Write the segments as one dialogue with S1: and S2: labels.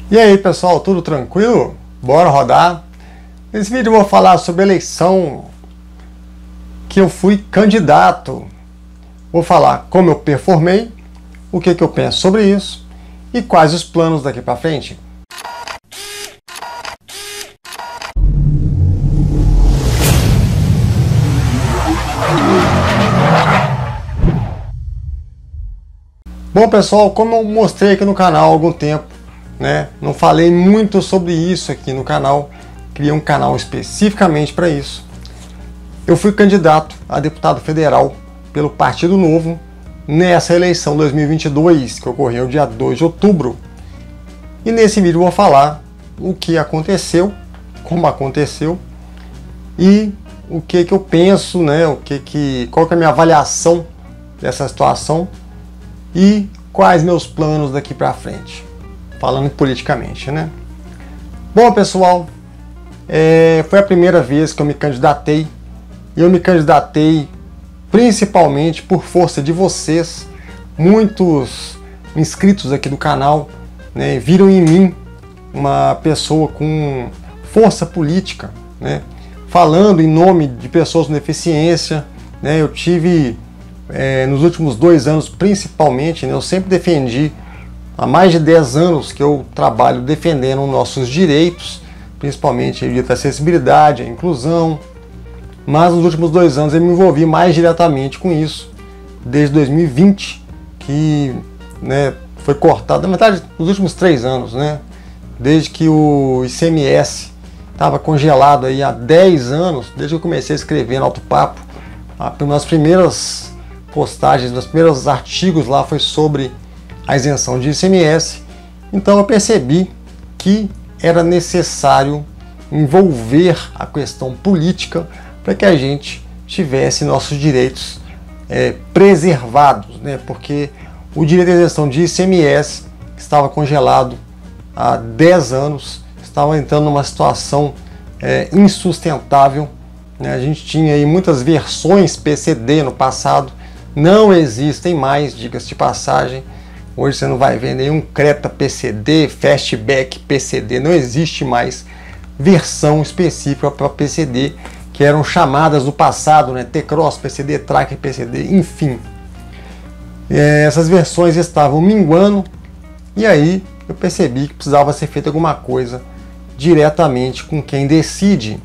S1: E aí pessoal, tudo tranquilo? Bora rodar? Nesse vídeo eu vou falar sobre a eleição que eu fui candidato. Vou falar como eu performei, o que eu penso sobre isso e quais os planos daqui para frente. Bom pessoal, como eu mostrei aqui no canal há algum tempo, não falei muito sobre isso aqui no canal, criei um canal especificamente para isso. Eu fui candidato a deputado federal pelo Partido Novo nessa eleição 2022, que ocorreu dia 2 de outubro. E nesse vídeo eu vou falar o que aconteceu, como aconteceu e o que eu penso, qual que é a minha avaliação dessa situação e quais meus planos daqui para frente, falando politicamente, Bom pessoal, foi a primeira vez que eu me candidatei, e eu me candidatei principalmente por força de vocês. Muitos inscritos aqui do canal viram em mim uma pessoa com força política, falando em nome de pessoas com deficiência. Eu tive nos últimos 2 anos principalmente, eu sempre defendi, há mais de 10 anos que eu trabalho defendendo nossos direitos, principalmente o direito à acessibilidade, à inclusão, mas nos últimos 2 anos eu me envolvi mais diretamente com isso, desde 2020, que foi cortado, na verdade nos últimos 3 anos, desde que o ICMS estava congelado aí há 10 anos, desde que eu comecei a escrever no Alto Papo, nas primeiras postagens, nos primeiros artigos lá foi sobre a isenção de ICMS. Então eu percebi que era necessário envolver a questão política para que a gente tivesse nossos direitos preservados, porque o direito à isenção de ICMS, que estava congelado há 10 anos, estava entrando numa situação insustentável. A gente tinha aí muitas versões PCD no passado, não existem mais, diga-se de passagem. Hoje você não vai ver nenhum Creta PCD, Fastback PCD, não existe mais versão específica para PCD, que eram chamadas no passado, T-Cross PCD, Tracker PCD, enfim. Essas versões estavam minguando, e aí eu percebi que precisava ser feita alguma coisa diretamente com quem decide.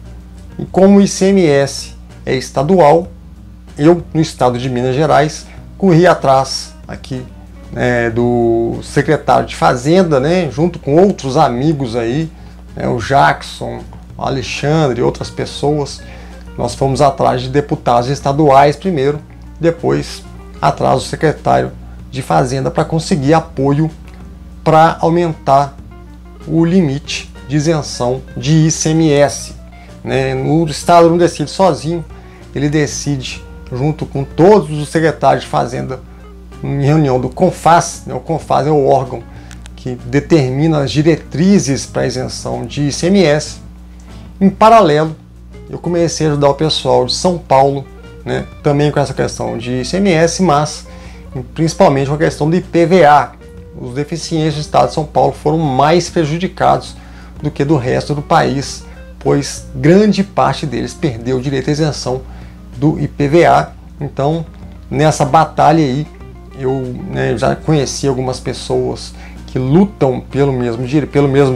S1: E como o ICMS é estadual, eu, no estado de Minas Gerais, corri atrás aqui do secretário de Fazenda, junto com outros amigos aí, o Jackson, o Alexandre e outras pessoas. Nós fomos atrás de deputados estaduais primeiro, depois atrás do secretário de Fazenda para conseguir apoio para aumentar o limite de isenção de ICMS. O Estado não decide sozinho, ele decide junto com todos os secretários de Fazenda em reunião do CONFAZ. O CONFAZ é o órgão que determina as diretrizes para a isenção de ICMS. Em paralelo, eu comecei a ajudar o pessoal de São Paulo, também com essa questão de ICMS, mas principalmente com a questão do IPVA. Os deficientes do estado de São Paulo foram mais prejudicados do que do resto do país, pois grande parte deles perdeu o direito à isenção do IPVA. Então, nessa batalha aí, eu já conheci algumas pessoas que lutam pelos mesmos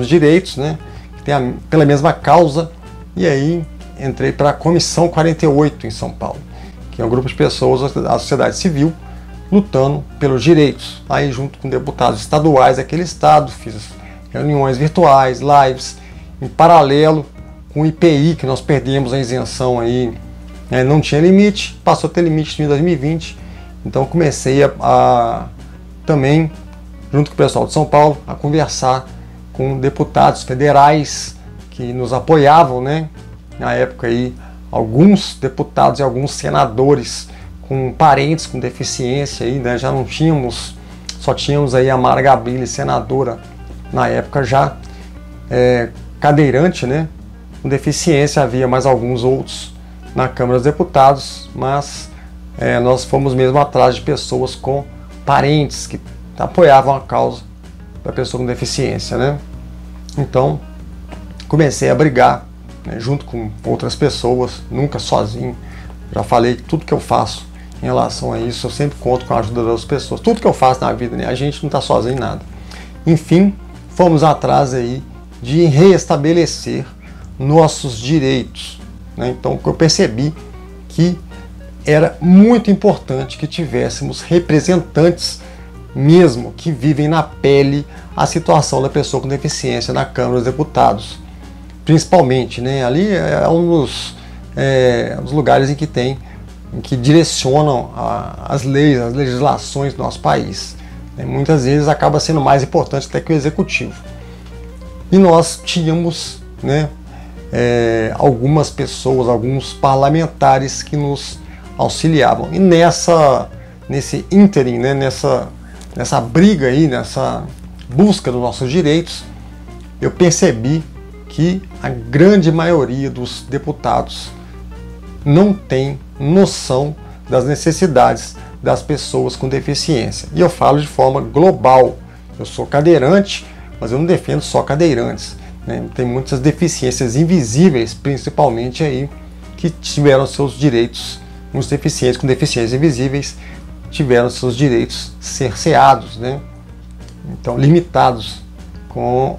S1: direitos, pela mesma causa, e aí entrei para a Comissão 48 em São Paulo, que é um grupo de pessoas da sociedade civil lutando pelos direitos. Aí, junto com deputados estaduais daquele estado, fiz reuniões virtuais, lives, em paralelo com o IPI, que nós perdemos a isenção aí, não tinha limite, passou a ter limite em 2020, então comecei a também, junto com o pessoal de São Paulo, a conversar com deputados federais que nos apoiavam, na época aí, alguns deputados e alguns senadores com parentes com deficiência aí, já não tínhamos, só tínhamos aí a Mara Gabrilli, senadora na época já cadeirante, com deficiência, havia mais alguns outros na Câmara dos Deputados, mas nós fomos mesmo atrás de pessoas com parentes que apoiavam a causa da pessoa com deficiência, Então comecei a brigar, né, junto com outras pessoas, nunca sozinho. Já falei que tudo que eu faço em relação a isso, eu sempre conto com a ajuda das pessoas. Tudo que eu faço na vida, né, a gente não está sozinho em nada. Enfim, fomos atrás aí de reestabelecer nossos direitos, né? Então eu percebi que era muito importante que tivéssemos representantes mesmo que vivem na pele a situação da pessoa com deficiência na Câmara dos Deputados. Principalmente, né? Ali é um dos lugares em que direcionam as leis, as legislações do nosso país. Muitas vezes acaba sendo mais importante até que o executivo. E nós tínhamos, né, algumas pessoas, alguns parlamentares que nos auxiliavam. E nesse ínterim, né, nessa briga aí, nessa busca dos nossos direitos, eu percebi que a grande maioria dos deputados não tem noção das necessidades das pessoas com deficiência. E eu falo de forma global. Eu sou cadeirante, mas eu não defendo só cadeirantes, né? Tem muitas deficiências invisíveis, principalmente aí, que tiveram seus direitos, muitos deficientes com deficiências invisíveis tiveram seus direitos cerceados, né? Então, limitados com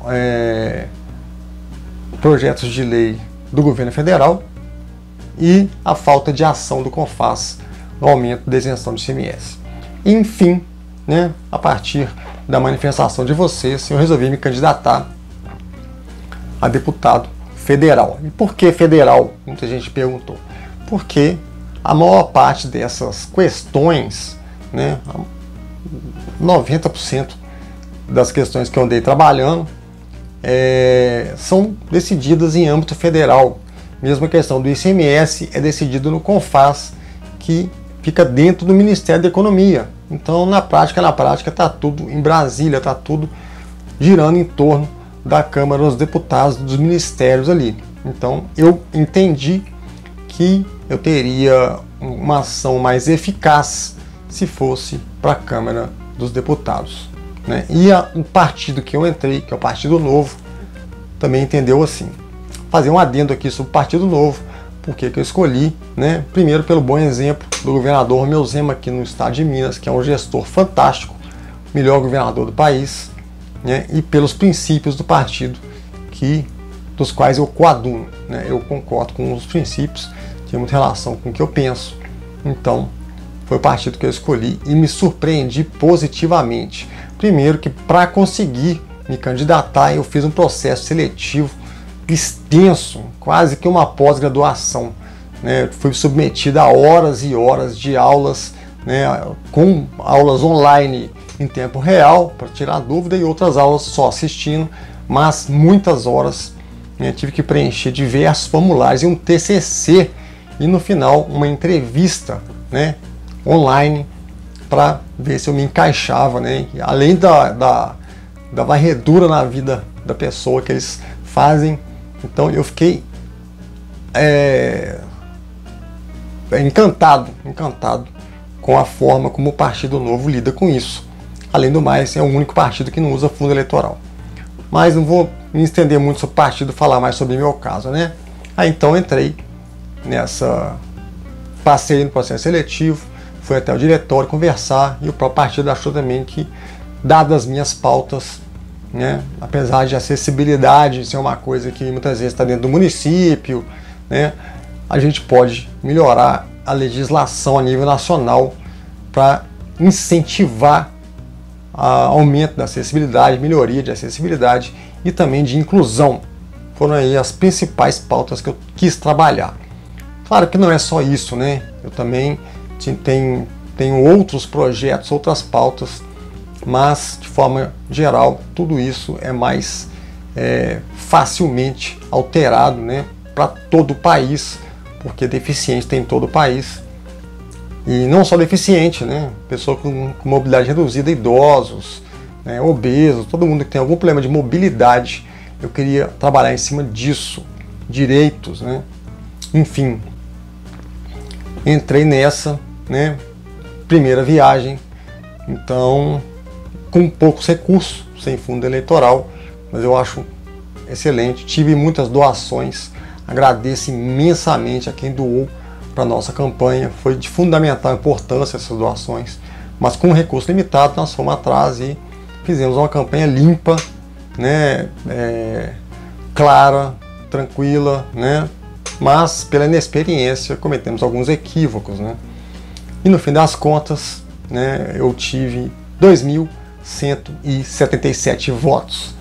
S1: projetos de lei do governo federal e a falta de ação do CONFAZ no aumento da isenção de ICMS. Enfim, né, a partir da manifestação de vocês, eu resolvi me candidatar a deputado federal. E por que federal? Muita gente perguntou. Porque a maior parte dessas questões, né, 90% das questões que eu andei trabalhando são decididas em âmbito federal. Mesmo a questão do ICMS é decidido no CONFAZ, que fica dentro do Ministério da Economia. Então, na prática está tudo em Brasília, está tudo girando em torno da Câmara dos Deputados, dos ministérios ali. Então, eu entendi que eu teria uma ação mais eficaz se fosse para a Câmara dos Deputados, né? E o partido que eu entrei, que é o Partido Novo, também entendeu assim. Fazer um adendo aqui sobre o Partido Novo, porque que eu escolhi, né? Primeiro pelo bom exemplo do governador Romeu Zema aqui no estado de Minas, que é um gestor fantástico, melhor governador do país, né? E pelos princípios do partido dos quais eu coaduno, né? Eu concordo com os princípios, tem muita relação com o que eu penso. Então, foi o partido que eu escolhi e me surpreendi positivamente. Primeiro que para conseguir me candidatar, eu fiz um processo seletivo extenso, quase que uma pós-graduação, né? Fui submetido a horas e horas de aulas, né? Com aulas online em tempo real para tirar dúvida e outras aulas só assistindo, mas muitas horas, né? Tive que preencher diversos formulários e um TCC e no final uma entrevista, né, online para ver se eu me encaixava, né? Além da varredura na vida da pessoa que eles fazem. Então eu fiquei encantado com a forma como o Partido Novo lida com isso. Além do mais, é o único partido que não usa fundo eleitoral. Mas não vou me estender muito sobre o partido, falar mais sobre o meu caso, né? Aí então entrei passei no processo seletivo, fui até o diretório conversar e o próprio partido achou também que, dadas as minhas pautas, né, apesar de acessibilidade ser uma coisa que muitas vezes está dentro do município, né, a gente pode melhorar a legislação a nível nacional para incentivar o aumento da acessibilidade, melhoria de acessibilidade e também de inclusão. Foram aí as principais pautas que eu quis trabalhar. Claro que não é só isso, né? Eu também tenho outros projetos, outras pautas, mas de forma geral tudo isso é mais facilmente alterado, né, para todo o país, porque deficiente tem em todo o país. E não só deficiente, né? Pessoa com mobilidade reduzida, idosos, né, obesos, todo mundo que tem algum problema de mobilidade. Eu queria trabalhar em cima disso, direitos, né? Enfim, entrei nessa, né? Primeira viagem, então com poucos recursos, sem fundo eleitoral, mas eu acho excelente, tive muitas doações, agradeço imensamente a quem doou para a nossa campanha, foi de fundamental importância essas doações, mas com recurso limitado nós fomos atrás e fizemos uma campanha limpa, né, clara, tranquila, né, mas pela inexperiência cometemos alguns equívocos, né, e no fim das contas, né, eu tive 2.177 votos,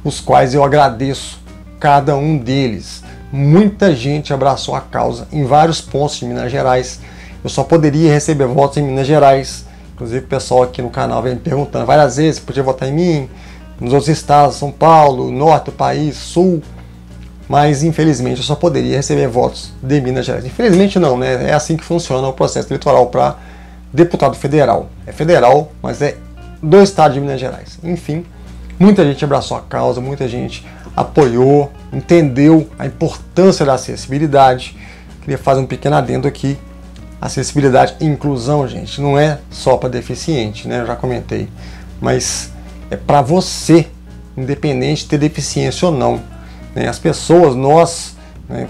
S1: os quais eu agradeço cada um deles. Muita gente abraçou a causa em vários pontos de Minas Gerais. Eu só poderia receber votos em Minas Gerais. Inclusive o pessoal aqui no canal vem me perguntando várias vezes se podia votar em mim, nos outros estados, São Paulo, norte do país, sul. Mas infelizmente eu só poderia receber votos de Minas Gerais. Infelizmente não, né? É assim que funciona o processo eleitoral para deputado federal. É federal, mas é do estado de Minas Gerais. Enfim, muita gente abraçou a causa, muita gente apoiou, entendeu a importância da acessibilidade. Queria fazer um pequeno adendo aqui. Acessibilidade e inclusão, gente, não é só para deficiente, né? Eu já comentei, mas é para você, independente de ter deficiência ou não, né? As pessoas, nós, né?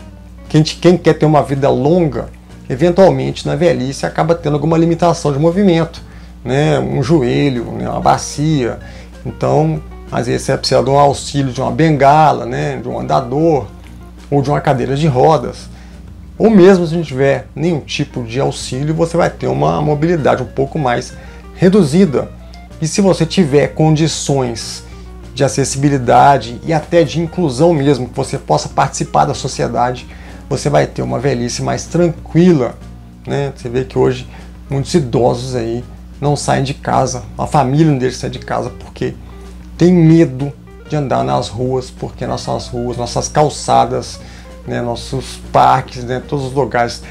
S1: Quem quer ter uma vida longa, eventualmente na velhice acaba tendo alguma limitação de movimento, né? Um joelho, né? Uma bacia. Então, às vezes você precisa de um auxílio de uma bengala, né? De um andador ou de uma cadeira de rodas. Ou mesmo se não tiver nenhum tipo de auxílio, você vai ter uma mobilidade um pouco mais reduzida. E se você tiver condições de acessibilidade e até de inclusão mesmo, que você possa participar da sociedade, você vai ter uma velhice mais tranquila, né? Você vê que hoje muitos idosos aí não saem de casa, a família não deixa de sair de casa porque tem medo de andar nas ruas, porque nossas ruas, nossas calçadas, né, nossos parques, né, todos os lugares,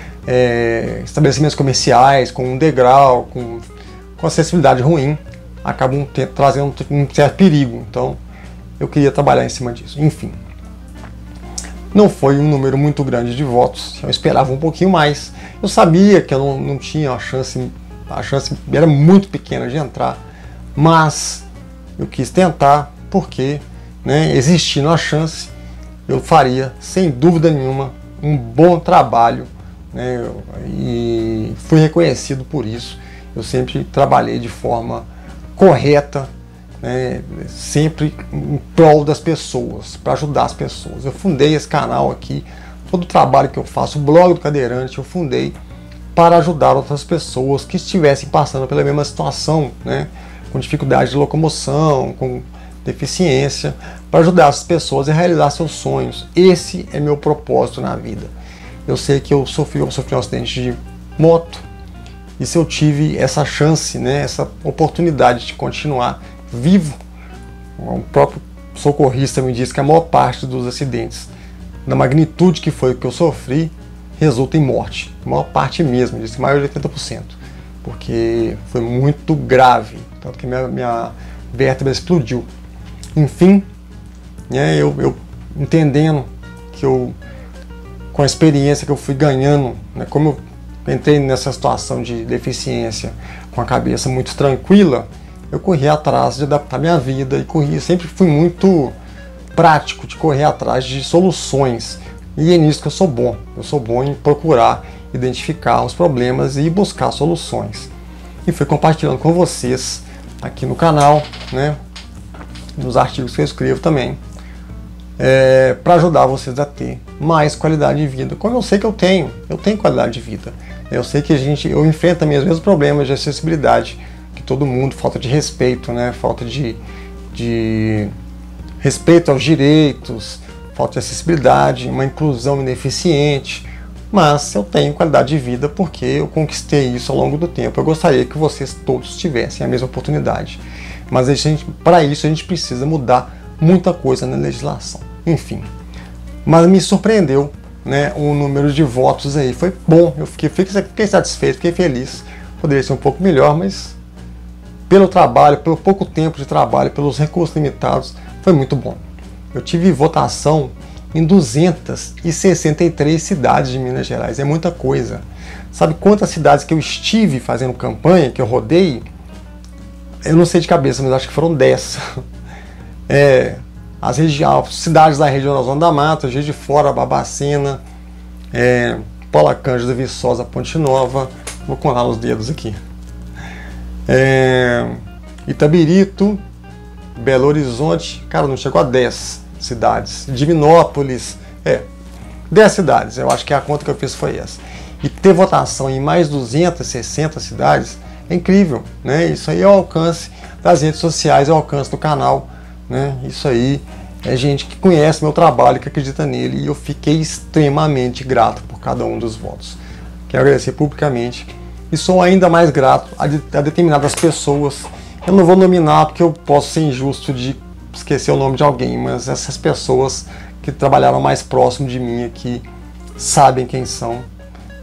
S1: estabelecimentos comerciais com um degrau, com acessibilidade ruim, acabam trazendo um certo perigo. Então eu queria trabalhar em cima disso. Enfim, não foi um número muito grande de votos, eu esperava um pouquinho mais. Eu sabia que eu não tinha a chance era muito pequena de entrar, mas eu quis tentar porque, né, existindo a chance, eu faria, sem dúvida nenhuma, um bom trabalho, né, e fui reconhecido por isso. Eu sempre trabalhei de forma correta, né, sempre em prol das pessoas, para ajudar as pessoas. Eu fundei esse canal aqui, todo o trabalho que eu faço, o blog do Cadeirante, eu fundei para ajudar outras pessoas que estivessem passando pela mesma situação, né, com dificuldade de locomoção, com deficiência, para ajudar as pessoas a realizar seus sonhos. Esse é meu propósito na vida. Eu sei que eu sofri um acidente de moto, e se eu tive essa chance, né, essa oportunidade de continuar vivo, o próprio socorrista me disse que a maior parte dos acidentes, na magnitude que foi o que eu sofri, resulta em morte. A maior parte mesmo, disse que mais de 80%, porque foi muito grave, tanto que minha vértebra explodiu. Enfim, né, eu entendendo que com a experiência que eu fui ganhando, né, como eu entrei nessa situação de deficiência com a cabeça muito tranquila, eu corri atrás de adaptar minha vida e sempre fui muito prático de correr atrás de soluções. E é nisso que eu sou bom. Eu sou bom em procurar, identificar os problemas e buscar soluções. E fui compartilhando com vocês aqui no canal, né, nos artigos que eu escrevo também, para ajudar vocês a ter mais qualidade de vida. Como eu sei que eu tenho qualidade de vida. Eu sei que eu enfrento também os mesmos problemas de acessibilidade que todo mundo, falta de respeito, né, falta de respeito aos direitos, falta de acessibilidade, uma inclusão ineficiente, mas eu tenho qualidade de vida porque eu conquistei isso ao longo do tempo. Eu gostaria que vocês todos tivessem a mesma oportunidade, mas para isso a gente precisa mudar muita coisa na legislação. Enfim, mas me surpreendeu, né, o número de votos aí, foi bom, eu fiquei satisfeito, fiquei feliz. Poderia ser um pouco melhor, mas pelo trabalho, pelo pouco tempo de trabalho, pelos recursos limitados, foi muito bom. Eu tive votação em 263 cidades de Minas Gerais, é muita coisa. Sabe quantas cidades que eu estive fazendo campanha, que eu rodei? Eu não sei de cabeça, mas acho que foram 10. as cidades da região da Zona da Mata, Juiz de Fora, Barbacena, Paula Cândida, Viçosa, Ponte Nova, vou contar nos dedos aqui, Itabirito, Belo Horizonte, cara, não chegou a 10 cidades, Divinópolis, 10 cidades, eu acho que a conta que eu fiz foi essa. E ter votação em mais 260 cidades é incrível, né? Isso aí é o alcance das redes sociais, é o alcance do canal, né? Isso aí é gente que conhece meu trabalho, que acredita nele, e eu fiquei extremamente grato por cada um dos votos. Quero agradecer publicamente e sou ainda mais grato a determinadas pessoas. Eu não vou nominar porque eu posso ser injusto de esquecer o nome de alguém, mas essas pessoas que trabalharam mais próximo de mim aqui sabem quem são.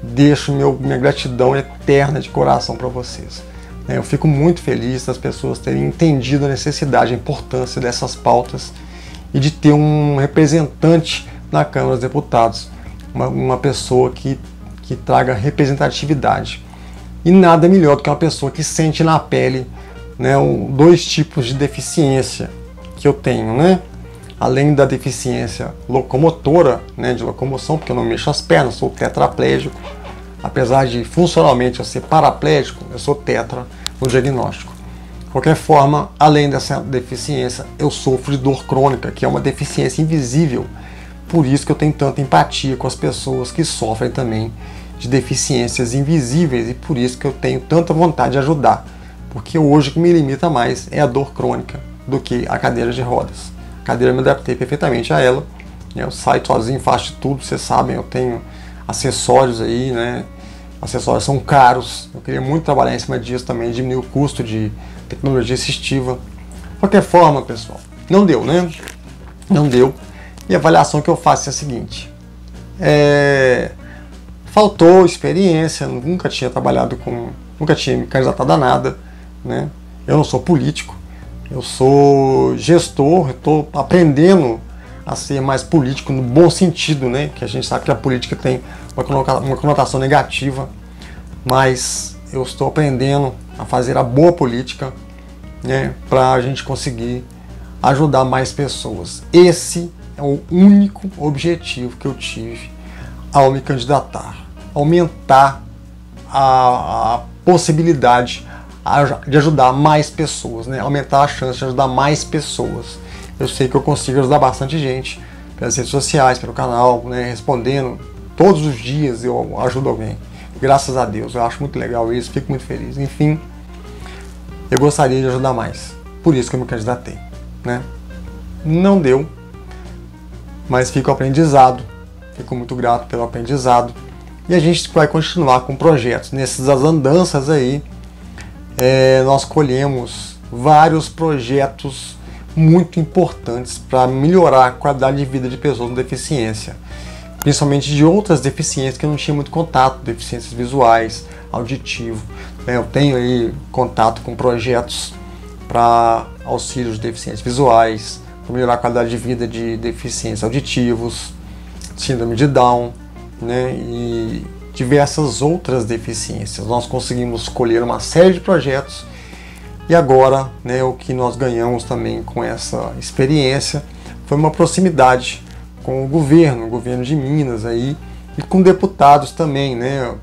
S1: Deixo minha gratidão eterna de coração para vocês. Eu fico muito feliz das pessoas terem entendido a necessidade, a importância dessas pautas e de ter um representante na Câmara dos Deputados, uma pessoa que traga representatividade. E nada melhor do que uma pessoa que sente na pele, né, dois tipos de deficiência que eu tenho, né? Além da deficiência locomotora, né, de locomoção, porque eu não mexo as pernas, sou tetraplégico. Apesar de funcionalmente eu ser paraplégico, eu sou tetra no diagnóstico. De qualquer forma, além dessa deficiência, eu sofro de dor crônica, que é uma deficiência invisível. Por isso que eu tenho tanta empatia com as pessoas que sofrem também de deficiências invisíveis, e por isso que eu tenho tanta vontade de ajudar. Porque hoje o que me limita mais é a dor crônica do que a cadeira de rodas. A cadeira eu me adaptei perfeitamente a ela. Eu saio sozinho, faço tudo, vocês sabem, eu tenho acessórios aí, né? Acessórios são caros. Eu queria muito trabalhar em cima disso também, diminuir o custo de tecnologia assistiva. De qualquer forma, pessoal, não deu, né? Não deu. E a avaliação que eu faço é a seguinte. Faltou experiência, nunca tinha trabalhado nunca tinha me candidatado a nada, né? Eu não sou político, eu sou gestor, eu estou aprendendo a ser mais político no bom sentido, né? Que a gente sabe que a política tem uma conotação negativa, mas eu estou aprendendo a fazer a boa política, né? Para a gente conseguir ajudar mais pessoas. Esse é o único objetivo que eu tive ao me candidatar, aumentar a possibilidade de ajudar mais pessoas, né? Aumentar a chance de ajudar mais pessoas. Eu sei que eu consigo ajudar bastante gente pelas redes sociais, pelo canal, né? Respondendo todos os dias eu ajudo alguém. Graças a Deus, eu acho muito legal isso, fico muito feliz. Enfim, eu gostaria de ajudar mais. Por isso que eu me candidatei, né? Não deu, mas fico aprendizado. Fico muito grato pelo aprendizado. E a gente vai continuar com projetos. Nessas andanças aí, nós colhemos vários projetos muito importantes para melhorar a qualidade de vida de pessoas com deficiência. Principalmente de outras deficiências que eu não tinha muito contato, deficiências visuais, auditivo. Eu tenho aí contato com projetos para auxílio de deficiências visuais, para melhorar a qualidade de vida de deficientes auditivos, síndrome de Down, né, e diversas outras deficiências. Nós conseguimos escolher uma série de projetos e agora, né, o que nós ganhamos também com essa experiência foi uma proximidade com o governo de Minas aí, e com deputados também, né?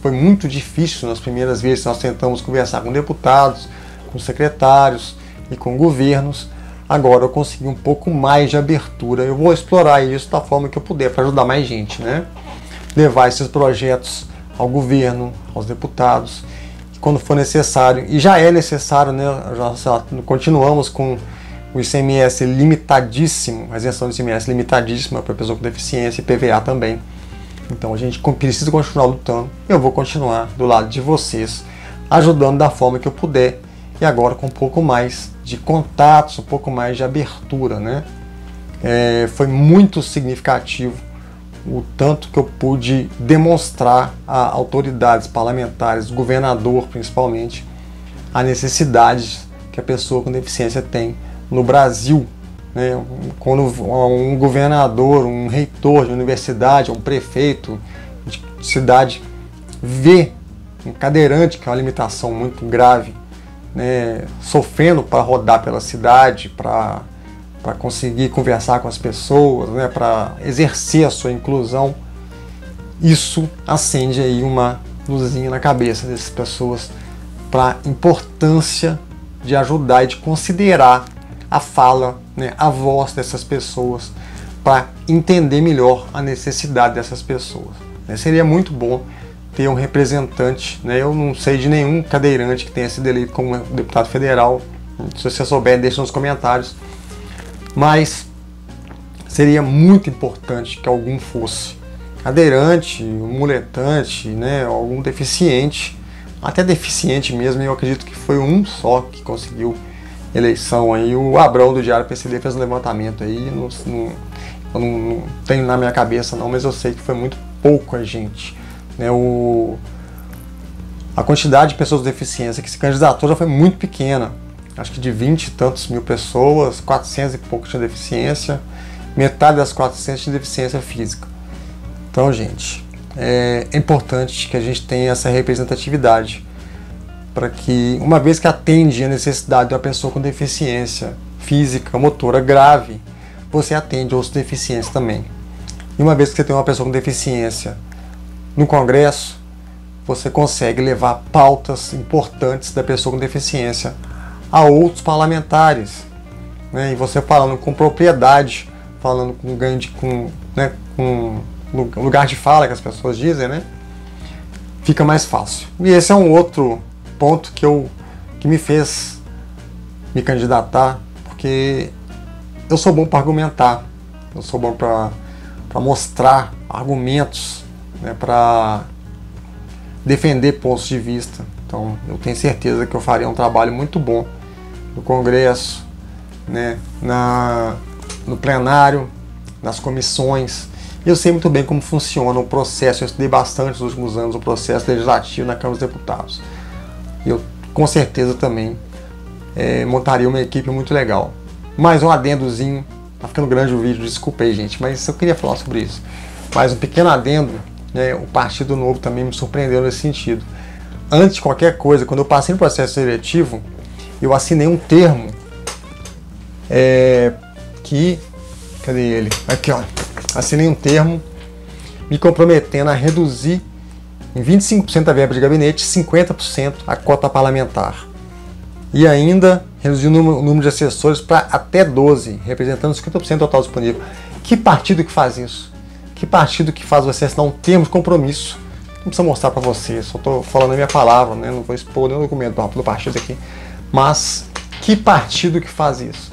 S1: Foi muito difícil nas primeiras vezes que nós tentamos conversar com deputados, com secretários e com governos. Agora eu consegui um pouco mais de abertura. Eu vou explorar isso da forma que eu puder para ajudar mais gente, né? Levar esses projetos ao governo, aos deputados, quando for necessário. E já é necessário, né? Já continuamos com o ICMS limitadíssimo, a isenção do ICMS limitadíssima para pessoa com deficiência e PVA também. Então a gente precisa continuar lutando. Eu vou continuar do lado de vocês, ajudando da forma que eu puder. E agora com um pouco mais de contatos, um pouco mais de abertura, né? Foi muito significativo o tanto que eu pude demonstrar a autoridades parlamentares, governador principalmente, a necessidade que a pessoa com deficiência tem no Brasil, né? Quando um governador, um reitor de universidade, um prefeito de cidade vê um cadeirante, que é uma limitação muito grave, né, sofrendo para rodar pela cidade, para para conseguir conversar com as pessoas, né, para exercer a sua inclusão, isso acende aí uma luzinha na cabeça dessas pessoas para a importância de ajudar e de considerar a fala, né, a voz dessas pessoas, para entender melhor a necessidade dessas pessoas. Seria muito bom ter um representante, né? Eu não sei de nenhum cadeirante que tenha sido eleito como deputado federal. Se você souber, deixa nos comentários. Mas seria muito importante que algum fosse cadeirante, um muletante, né? Algum deficiente, até deficiente mesmo. Eu acredito que foi um só que conseguiu eleição aí. O Abrão do Diário PCD fez um levantamento aí. Eu não tenho na minha cabeça não, mas eu sei que foi muito pouca gente, né? A quantidade de pessoas com deficiência que se candidatou já foi muito pequena. Acho que de 20 e tantos mil pessoas, 400 e pouco tinham deficiência, metade das 400 tinha deficiência física. Então, gente, é importante que a gente tenha essa representatividade para que, uma vez que atende a necessidade de uma pessoa com deficiência física, motora grave, você atende outros deficientes também. E uma vez que você tem uma pessoa com deficiência no Congresso, você consegue levar pautas importantes da pessoa com deficiência a outros parlamentares, né? E você falando com propriedade, falando com ganho de, né, com lugar de fala que as pessoas dizem, né? Fica mais fácil. E esse é um outro ponto que me fez me candidatar, porque eu sou bom para argumentar, eu sou bom para mostrar argumentos, né, para defender pontos de vista. Então eu tenho certeza que eu faria um trabalho muito bom no Congresso, né, no plenário, nas comissões. E eu sei muito bem como funciona o processo. Eu estudei bastante nos últimos anos o processo legislativo na Câmara dos Deputados. E eu com certeza também montaria uma equipe muito legal. Mais um adendozinho, tá ficando grande o vídeo, desculpa aí, gente, mas eu queria falar sobre isso. Mais um pequeno adendo, né, o Partido Novo também me surpreendeu nesse sentido. Antes de qualquer coisa, quando eu passei no processo seletivo, eu assinei um termo cadê ele? Aqui, ó. Assinei um termo me comprometendo a reduzir em 25% a verba de gabinete, 50% a cota parlamentar. E ainda reduzir o número de assessores para até 12, representando 50% do total disponível. Que partido que faz isso? Que partido que faz você assinar um termo de compromisso? Não precisa mostrar para você, só estou falando a minha palavra, né? Não vou expor nenhum documento do partido aqui. Mas que partido que faz isso?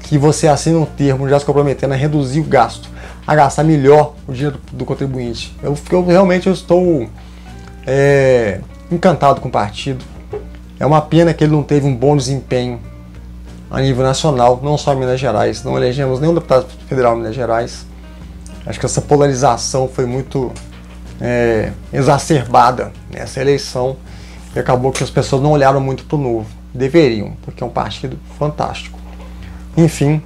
S1: Que você assina um termo já se comprometendo a reduzir o gasto, a gastar melhor o dinheiro do contribuinte. Eu realmente estou encantado com o partido. É uma pena que ele não teve um bom desempenho a nível nacional, não só em Minas Gerais. Não elegemos nenhum deputado federal em Minas Gerais. Acho que essa polarização foi muito exacerbada nessa eleição e acabou que as pessoas não olharam muito para o Novo. Deveriam, porque é um partido fantástico. Enfim,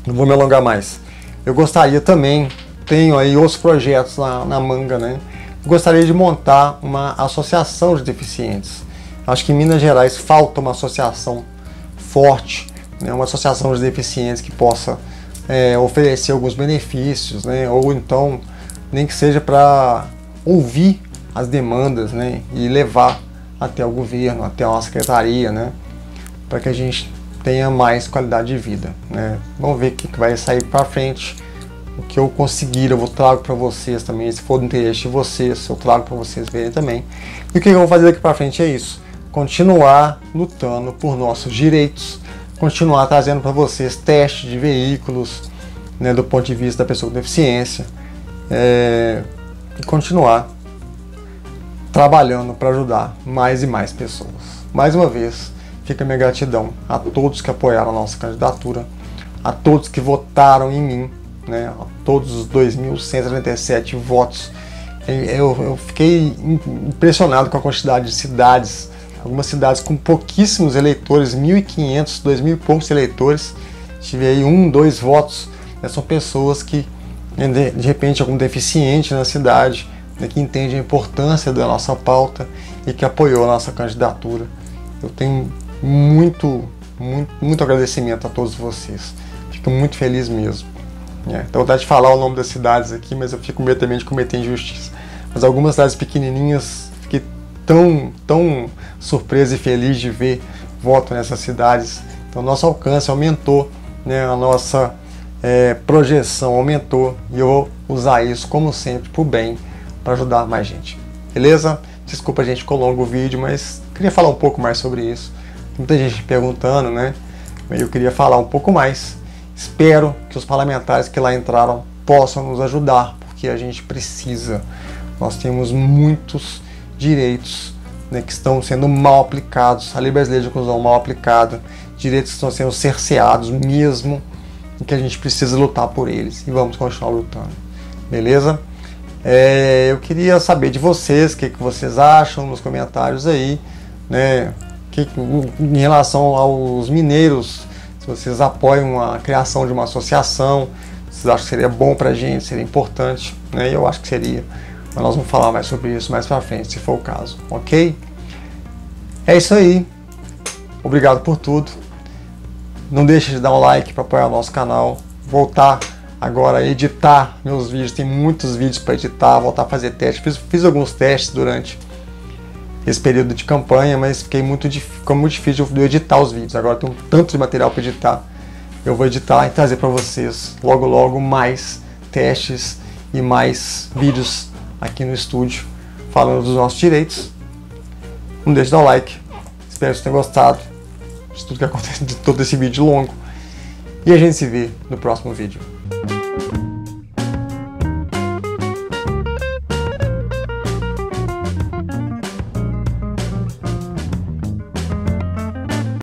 S1: não vou me alongar mais. Eu gostaria também, tenho aí outros projetos na manga, né? Gostaria de montar uma associação de deficientes. Acho que em Minas Gerais falta uma associação forte, né? Uma associação de deficientes que possa oferecer alguns benefícios, né? Ou então, nem que seja para ouvir as demandas, né? E levar até o governo, até a nossa secretaria, né? Para que a gente tenha mais qualidade de vida, né? Vamos ver o que vai sair para frente. O que eu conseguir, eu trago para vocês também. Se for do interesse de vocês, eu trago para vocês verem também. E o que eu vou fazer daqui para frente é isso: continuar lutando por nossos direitos, continuar trazendo para vocês testes de veículos, né, do ponto de vista da pessoa com deficiência, e continuar trabalhando para ajudar mais e mais pessoas. Mais uma vez, fica a minha gratidão a todos que apoiaram a nossa candidatura, a todos que votaram em mim, né, a todos os 2.137 votos. Eu fiquei impressionado com a quantidade de cidades, algumas cidades com pouquíssimos eleitores, 1.500, 2.000 e poucos eleitores. Tive aí 1, 2 votos, né, são pessoas que, de repente, algum deficiente na cidade, né, que entende a importância da nossa pauta e que apoiou a nossa candidatura. Eu tenho muito agradecimento a todos vocês. fico muito feliz mesmo. Então vontade de falar o nome das cidades aqui, mas eu fico com medo também de cometer injustiça. Mas algumas cidades pequenininhas, fiquei tão surpreso e feliz de ver voto nessas cidades. Então nosso alcance aumentou, né? A nossa projeção aumentou, e eu vou usar isso como sempre para o bem, para ajudar mais gente. Beleza? Desculpa, gente, ficou longo o vídeo, mas queria falar um pouco mais sobre isso. Muita gente perguntando, né? Eu queria falar um pouco mais. Espero que os parlamentares que lá entraram possam nos ajudar, porque a gente precisa. Nós temos muitos direitos, né, que estão sendo mal aplicados. A lei brasileira de inclusão mal aplicada, direitos que estão sendo cerceados mesmo, e que a gente precisa lutar por eles. E vamos continuar lutando. Beleza? Eu queria saber de vocês, o que vocês acham nos comentários aí, né? Em relação aos mineiros, se vocês apoiam a criação de uma associação, vocês acham que seria bom pra gente, seria importante, né? Eu acho que seria, mas nós vamos falar mais sobre isso mais pra frente, se for o caso, ok? É isso aí, obrigado por tudo, não deixe de dar um like para apoiar o nosso canal, voltar agora a editar meus vídeos, tem muitos vídeos para editar, voltar a fazer testes, fiz alguns testes durante esse período de campanha, mas ficou muito difícil de eu editar os vídeos. Agora tem tanto de material para editar. Eu vou editar e trazer para vocês logo mais testes e mais vídeos aqui no estúdio falando dos nossos direitos. Não deixe de dar o like. Espero que vocês tenham gostado de tudo que acontece, de todo esse vídeo longo. E a gente se vê no próximo vídeo.